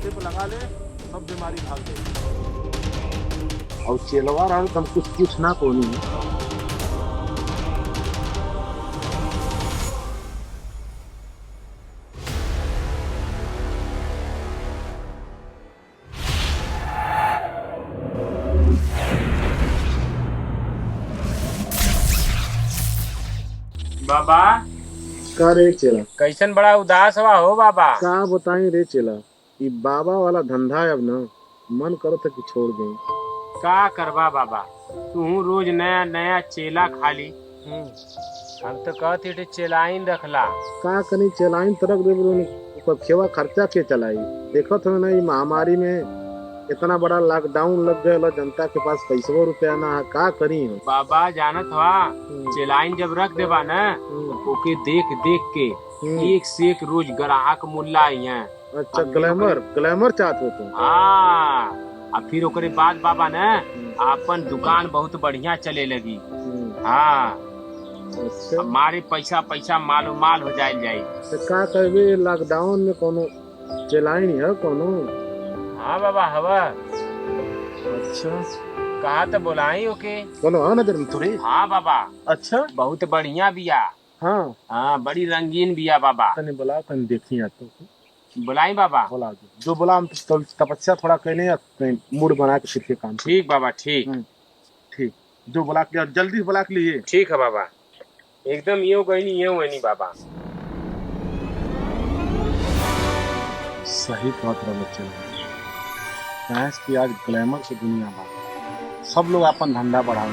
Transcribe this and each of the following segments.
माथे पे लगा ले, सब बीमारी भाग जाएगी। और चेलवा रहा तुम कुछ पूछना को नहीं। बाबा का रे चेला, कैसन बड़ा उदास हुआ हो बाबा। का बताई रे चेला, ये बाबा वाला धंधा है अब ना, मन करो था कि छोड़ दें। का करबा बाबा, तू रोज नया नया चेला खाली। हम तो कहती थे चेलाइन रखला। का कनी चलाइन तरक दे बोलो, ऊपर खेवा खर्चा के चलाई। देखो तो ना ये महामारी में इतना बड़ा लॉकडाउन लग गया, जनता के पास पैसा रुपया ना है, का करी हो। बाबा जानत हुआ, चेलाइन जब रख देबा न, ओके देख देख के एक से एक रोज ग्राहक मुल्ला आई हैं। अच्छा, ग्लैमर ग्लैमर चाहते हो तुम। हाँ, और फिर ओकरे बाद बाबा न अपन दुकान बहुत बढ़िया चले लगी। हाँ, अच्छा, हमारे पैसा पैसा मालो माल हो जाए। तो का करबे, लॉकडाउन में कोनो चलाइन है कोनो। हाँ बाबा हवा। अच्छा, कहा तो बोलाई ओके। कोनो है नजर में थोड़ी। हाँ बाबा, अच्छा, बहुत बढ़िया बिया। हाँ, हाँ, बड़ी रंगीन बिया बाबा। तने बुला, तने देखी तो बुलाई बाबा। बुला दो, जो बुला हम तो तपस्या थोड़ा कहने या मूड बना के सीखे काम। ठीक बाबा ठीक। ठीक, जो बुला के जल्दी बुला के लिए। ठीक है बाबा, एकदम ये गई नहीं बाबा। सही बात रहा बच्चे, भैंस की आज ग्लैमर की दुनिया में सब लोग अपन धंधा बढ़ावे,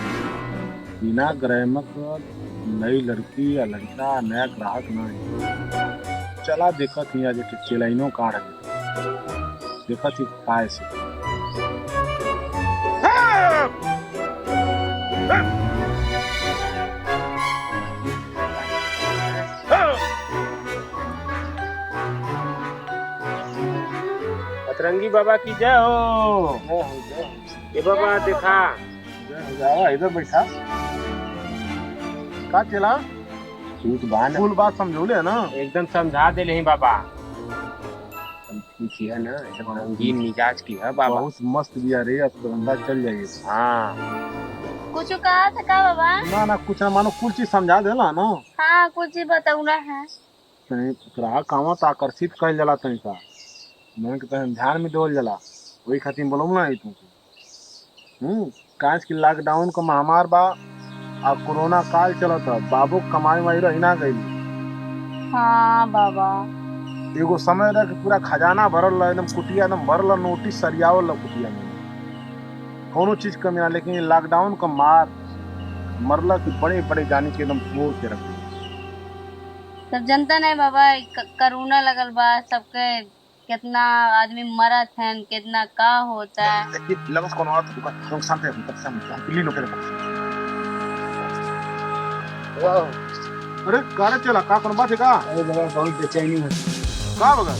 बिना ग्लैमर को नई लड़की या लड़का नया ग्राहक ना है। चला देखा थी आज चेलाइनो का देखा थी काय से। अतरंगी बाबा की जय हो। ये बाबा देखा। जावा इधर बैठा, का चला फूल बात समझो ले ना। एकदम समझा दे नहीं बाबा। ठीक है ना, एकदम रंगीन मिजाज की है बाबा। बहुत मस्त बिया रे, अब तो धंधा चल जाइए। हाँ, कुछ कहा था का बाबा? ना ना कुछ ना, मानो कुछ चीज समझा देला ना। हाँ, कुछ ही बताऊना है। तनी ग्राहक आवा तो आकर्षित कइल जाला, तनी का मन के तनी ध्यान में देवल जाला, वही खातिर बोलूं ना तुमको। कांच की लॉकडाउन का महामार बा और कोरोना काल चलत है, बाबू कमाई वाई रही ना गई। हाँ बाबा, एगो समय रह के पूरा खजाना भरल रह, एकदम कुटिया एकदम भरल, नोटिस सरियावल कुटिया में कोनो चीज कमी ना। लेकिन लॉकडाउन का मार मरला की बड़े बड़े जानी के एकदम तोड़ के रख दिया। सब जनता नहीं बाबा, करोना लगल बा, सबके कितना आदमी मरत है, कितना का होता है। लेकिन लगस कोनो और दुकान हम शांति हम तक हम दिल्ली लोग के वाह। अरे कारे चला, का कोनो बात है का? अरे बाबा बहुत बेचैनी है। का बगा?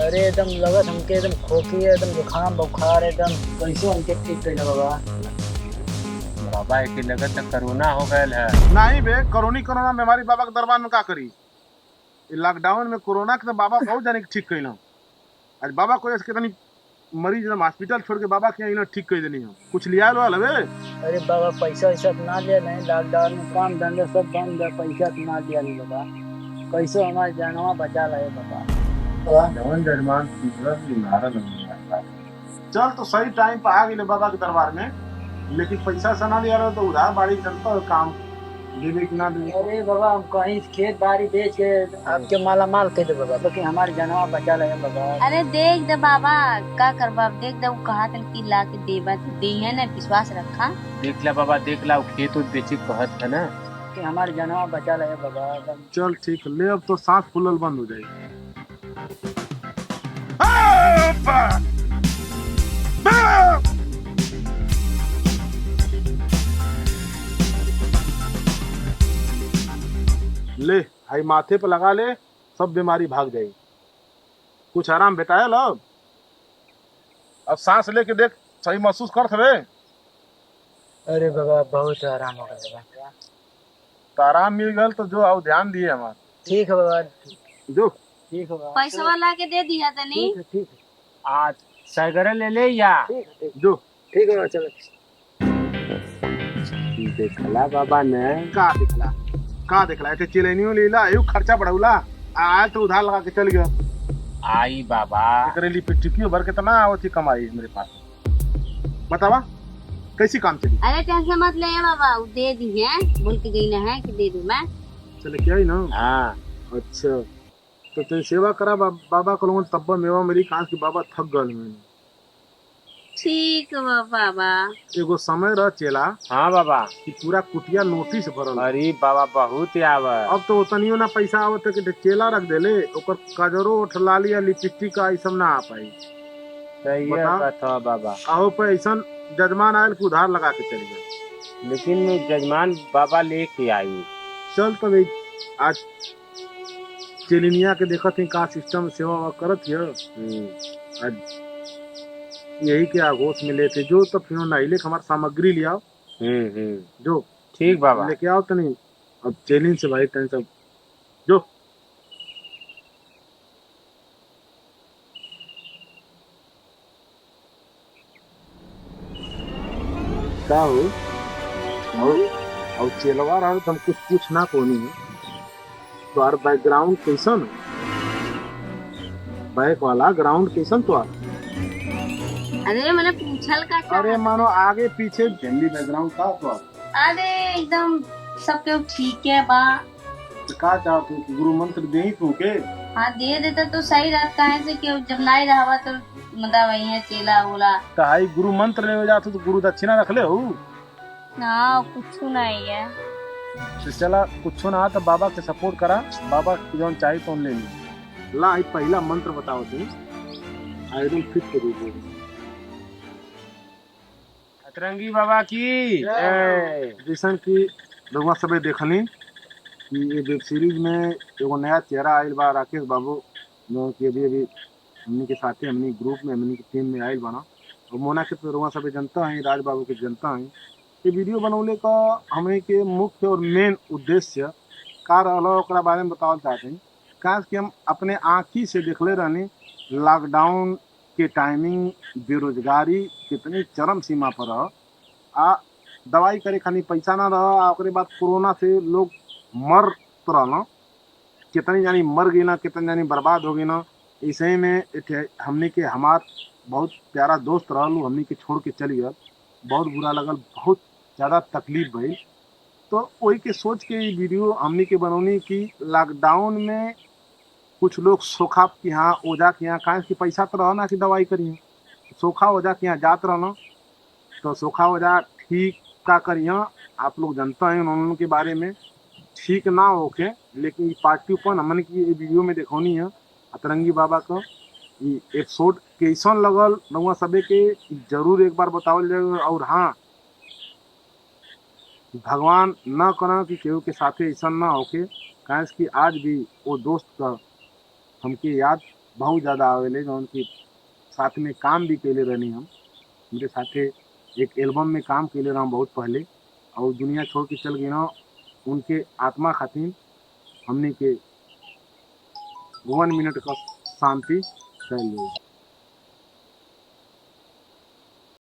अरे एकदम लगत हमके, एकदम खोखी है, एकदम जुकाम बुखार, एकदम कैसे हमके ठीक कइला बाबा। बाबा एक लगत तक कोरोना हो गया है। नहीं बे, कोरोना बीमारी बाबा के दरबार में का करी। लॉकडाउन में कोरोना के तो बाबा बहुत जाने के ठीक कइला। आज बाबा को इसके तनी मरीज हम हॉस्पिटल छोड़ के बाबा के यहाँ ठीक कर देनी हो। कुछ लिया लो हवे? अरे बाबा पैसा वैसा तो ना लिया नहीं, लॉकडाउन में काम धंधा सब बंद है, पैसा तो ना लिया नहीं बाबा। कैसे हमारे जानवा बचा रहे बाबा। चल तो सही टाइम पर आ गए बाबा के दरबार में, लेकिन पैसा से ना लिया तो उधार बाड़ी चलता है काम, देवे कि ना देवे। अरे बाबा हम कहीं खेत बाड़ी बेच के आपके माला माल कह दे बाबा, लेकिन हमारे जानवा बचा रहे बाबा। अरे देख दे बाबा, का करबा, देख दे, वो कहा था कि ला के देबा तो दे है ना, विश्वास रखा। देख ला बाबा, देख ला, खेत उत बेची कहत है ना कि हमारे जानवा बचा रहे बाबा एकदम। चल ठीक ले, अब तो सांस फूलल बंद हो जाएगी। ले हाई माथे पे लगा ले, सब बीमारी भाग जाएगी। कुछ आराम बताया लो, अब सांस लेके देख, सही महसूस कर थवे। अरे बाबा बहुत आराम हो गया बाबा। तो आराम मिल गल तो जो आओ ध्यान दिए हमार। ठीक है बाबा, जो ठीक है बाबा। पैसा ला के दे दिया तनी। ठीक है ठीक है। आज सैगरे ले ले या जो ठीक है चलो। देखला बाबा ने का देखला ऐसे चिलेनियो लीला यू खर्चा बढ़ौला आज तो उधार लगा के चल गया। आई बाबा एकरे लिए पिट्टिकियो भर के तना आवती कमाई मेरे पास। बतावा कैसी काम चली? अरे टेंशन मत ले बाबा, वो दे दी है, बोल के गई ना है कि दे दूं मैं। चले क्या ही ना। हाँ अच्छा तो तेरी सेवा करा बाबा को लोगों तब्बा मेवा मेरी कांच की बाबा थक गल में। ठीक बा बाबा। एगो समय रह चेला हाँ बाबा। कि पूरा कुटिया नोटिस भरल। अरे बाबा बहुत आवत। अब तो उतनियो ना पैसा आवत है कि चेला रख देले ओकर कजरो उठलाली या लिपस्टिक का ऐसा ना आ पाई। सही बता। कथा बाबा। आहो पे ऐसा जजमान आयल कि उधार लगा के चली गए। लेकिन जजमान बाबा लेके आई। चल तब आज चेलिनिया के देखत ही का सिस्टम सेवा करत है। आज यही के आगोश में लेते जो तो फिर नहिले हमार सामग्री ले आओ। जो ठीक बाबा लेके आओ तो नहीं अब चेलिन से भाई टेंशन जो का हो और चेलवा रहा तुम कुछ पूछना कोनी है तुम्हार बैकग्राउंड कैसन बैक वाला ग्राउंड कैसन तुम्हार? अरे मैंने पूछल का था। अरे मानो आगे पीछे फैमिली बैकग्राउंड का तुम्हार? अरे एकदम सबके ठीक है बा। तो का चाहो तू कि गुरु मंत्र दे ही तू के? हाँ दे देता तो सही रहता है से कि जब नहीं रहा तो मतलब वही है चेला बोला। कहाई गुरु मंत्र ले जाते तो गुरु दक्षिणा रख ले हो। हाँ कुछ नहीं है। तो चला कुछ ना तो बाबा के सपोर्ट करा, बाबा जो चाहिए तो ले ली। ला पहला मंत्र बताओ तू एकदम फिट कर दे। अतरंगी बाबा की जैसन की लोग सब देखनी कि ये वेब सीरीज में एगो नया चेहरा आयल बा राकेश बाबू जो कि अभी हमनी के साथे हमनी ग्रुप में हमनी की टीम में आयल बना और मोना के तो रोआ सब जनता है, राज बाबू के जनता है। ये वीडियो बनौले का हमनी के मुख्य और मेन उद्देश्य का रहला ओकरा बारे में बतावल चाहते हैं। काश कि हम अपने आँखी से देखले रहनी लॉकडाउन के टाइमिंग बेरोजगारी कितनी चरम सीमा पर रह आ दवाई करे खानी पैसा ना रहा। ओकरे बाद कोरोना से लोग मर तो रहना, कितनी जानी मर गई ना, कितनी जानी बर्बाद हो गई ना। ऐसे में हमने के हमार बहुत प्यारा दोस्त रहलू हमने के छोड़ के चली गल, बहुत बुरा लगल, बहुत ज़्यादा तकलीफ भइल। तो वही के सोच के ये वीडियो हमने के बनौनी की लॉकडाउन में कुछ लोग सोखा के यहाँ ओझा के यहाँ कहा कि पैसा तो रहना कि दवाई करिए, सोखा ओझा के यहाँ जात रहना तो सोखा ओझा ठीक का करिए। आप लोग जानते हैं उन्होंने के बारे में ठीक ना होके, लेकिन ये पार्टीपन हमने की ये वीडियो में देखौनी है अतरंगी बाबा का ये एपिसोड कैसन लगल रउआ सबे के जरूर एक बार बतावल जाए। और हाँ भगवान न करा कि केहू के साथे ऐसा ना होके, काहे कि आज भी वो दोस्त का हमके याद बहुत ज़्यादा आवेले जो उनके साथ में काम भी कैले रहनी। हम उनके साथे एक एल्बम में काम कैले रहा बहुत पहले और दुनिया छोड़ के चल गए ना। उनके आत्मा खातिर हमने के 1 मिनट का शांति चाहिए।